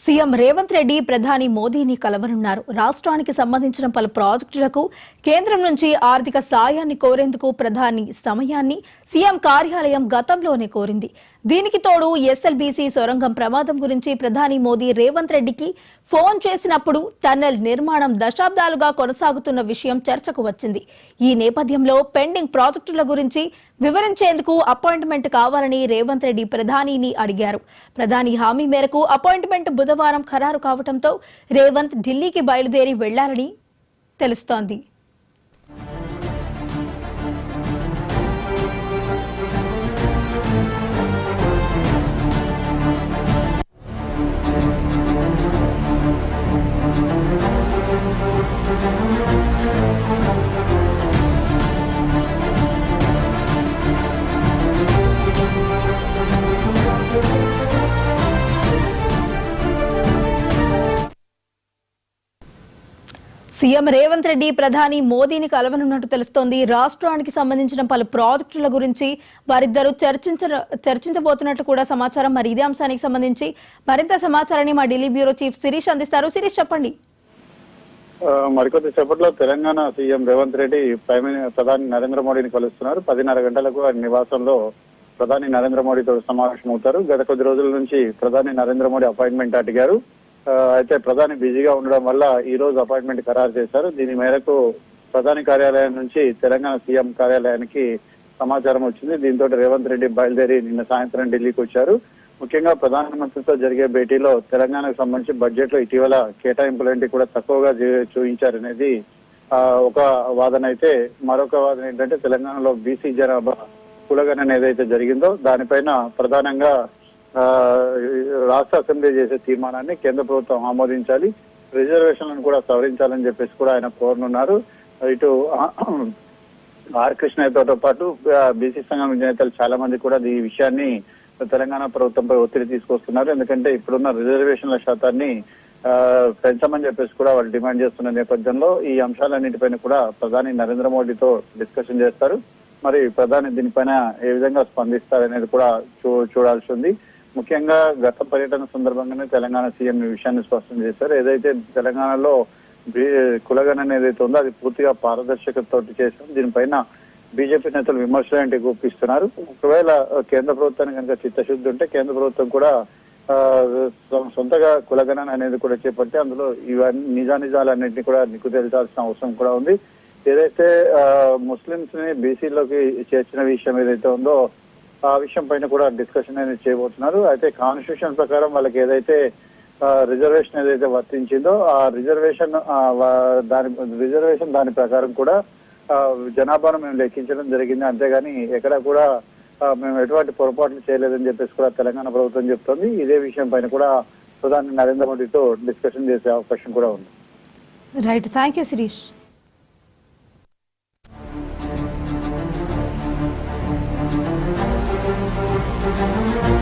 CM Revanth Reddy ప్రధాని మోదీని కలవనున్నారు. రాష్ట్రానికి సంబంధించిన పలు ప్రాజెక్టులకు కేంద్రం నుంచి ఆర్థిక సాయాన్ని కోరేందుకు ప్రధాని సమయాన్ని సీఎం కార్యాలయం గతంలోనే కోరింది. దీనికి తోడు ఎస్ఎల్బీసీ సొరంగం ప్రమాదం గురించి ప్రధాని మోదీ రేవంత్ రెడ్డికి ఫోన్ చేసినప్పుడు టన్నెల్ నిర్మాణం దశాబ్దాలుగా కొనసాగుతున్న విషయం చర్చకు వచ్చింది. ఈ నేపథ్యంలో పెండింగ్ ప్రాజెక్టుల గురించి వివరించేందుకు అపాయింట్మెంట్ కావాలని రేవంత్ రెడ్డి ప్రధానిని అడిగారు. ప్రధాని హామీ మేరకు అపాయింట్మెంట్ బుధవారం ఖరారు కావడంతో రేవంత్ ఢిల్లీకి బయలుదేరి వెళ్లారని తెలుస్తోంది. సీఎం రేవంత్ రెడ్డి ప్రధాని మోదీని కలవనున్నట్టు తెలుస్తోంది. రాష్ట్రానికి సంబంధించిన పలు ప్రాజెక్టుల గురించి వారిద్దరూ చర్చించబోతున్నట్లు కూడా సమాచారం. మరి ఇదే అంశానికి సంబంధించి మరింత సమాచారాన్ని మా ఢిల్లీ బ్యూరో చీఫ్ శిరీష్ అందిస్తారు. శిరీష్, చెప్పండి. మరికొద్ది సేపట్లో తెలంగాణ సీఎం రేవంత్ రెడ్డి ప్రధాని నరేంద్ర మోడీని కలుస్తున్నారు. 10:30 గంటలకు ఆయన నివాసంలో ప్రధాని నరేంద్ర మోడీతో సమావేశమవుతారు. గత కొద్ది రోజుల నుంచి ప్రధాని నరేంద్ర మోడీ అపాయింట్మెంట్ అడిగారు. అయితే ప్రధాని బిజీగా ఉండడం వల్ల ఈ రోజు అపాయింట్మెంట్ ఖరారు చేశారు. దీని మేరకు ప్రధాని కార్యాలయం నుంచి తెలంగాణ సీఎం కార్యాలయానికి సమాచారం వచ్చింది. దీంతో రేవంత్ రెడ్డి బయలుదేరి నిన్న సాయంత్రం ఢిల్లీకి వచ్చారు. ముఖ్యంగా ప్రధానమంత్రితో జరిగే భేటీలో తెలంగాణకు సంబంధించి బడ్జెట్ లో ఇటీవల కేటాయింపులేంటి కూడా తక్కువగా చూపించారనేది ఒక వాదన అయితే, మరొక వాదన ఏంటంటే తెలంగాణలో బీసీ జనాభా కులగణన ఏదైతే జరిగిందో దానిపైన ప్రధానంగా రాష్ట్ర అసెంబ్లీ చేసే తీర్మానాన్ని కేంద్ర ప్రభుత్వం ఆమోదించాలి, రిజర్వేషన్లను కూడా సవరించాలని చెప్పేసి కూడా ఆయన కోరనున్నారు. ఇటు ఆర్ కృష్ణయ్యతో పాటు బీసీ సంఘం నేతలు చాలా మంది కూడా ఈ విషయాన్ని తెలంగాణ ప్రభుత్వంపై ఒత్తిడి తీసుకొస్తున్నారు. ఎందుకంటే ఇప్పుడున్న రిజర్వేషన్ల శాతాన్ని పెంచమని చెప్పేసి కూడా వాళ్ళు డిమాండ్ చేస్తున్న నేపథ్యంలో ఈ అంశాలన్నింటిపైన కూడా ప్రధాని నరేంద్ర మోడీతో డిస్కషన్ చేస్తారు. మరి ప్రధాని దీనిపైన ఏ విధంగా స్పందిస్తారనేది కూడా చూడాల్సి ఉంది. ముఖ్యంగా గత పర్యటన సందర్భంగానే తెలంగాణ సీఎం ఈ విషయాన్ని స్పష్టం చేశారు. ఏదైతే తెలంగాణలో కులగణన ఏదైతే ఉందో అది పూర్తిగా పారదర్శకతతో చేశాం. దీనిపైన బీజేపీ నేతలు విమర్శలు గుప్పిస్తున్నారు. ఒకవేళ కేంద్ర ప్రభుత్వానికి కనుక చిత్తశుద్ధి ఉంటే కేంద్ర ప్రభుత్వం కూడా సొంతగా కులగణన అనేది కూడా చేపట్టి అందులో ఇవన్నీ నిజానిజాలన్నింటినీ కూడా నిక్కు తేల్చాల్సిన అవసరం కూడా ఉంది. ఏదైతే ముస్లింస్ ని బీసీలోకి చేర్చిన విషయం ఏదైతే ఉందో ఆ విషయం పైన కూడా డిస్కషన్ అనేది చేయబోతున్నారు. అయితే కాన్స్టిట్యూషన్ ప్రకారం వాళ్ళకి ఏదైతే రిజర్వేషన్ ఏదైతే వర్తించిందో ఆ రిజర్వేషన్ దాని ప్రకారం కూడా జనాభాను మేము లెక్కించడం జరిగింది. అంతేగాని ఎక్కడ కూడా మేము ఎటువంటి పొరపాట్లు చేయలేదని చెప్పేసి కూడా తెలంగాణ ప్రభుత్వం చెప్తోంది. ఇదే విషయం పైన కూడా ప్రధాని నరేంద్ర మోడీతో డిస్కషన్ చేసే అవకాశం కూడా ఉంది. Right, thank you Shirish. Thank you.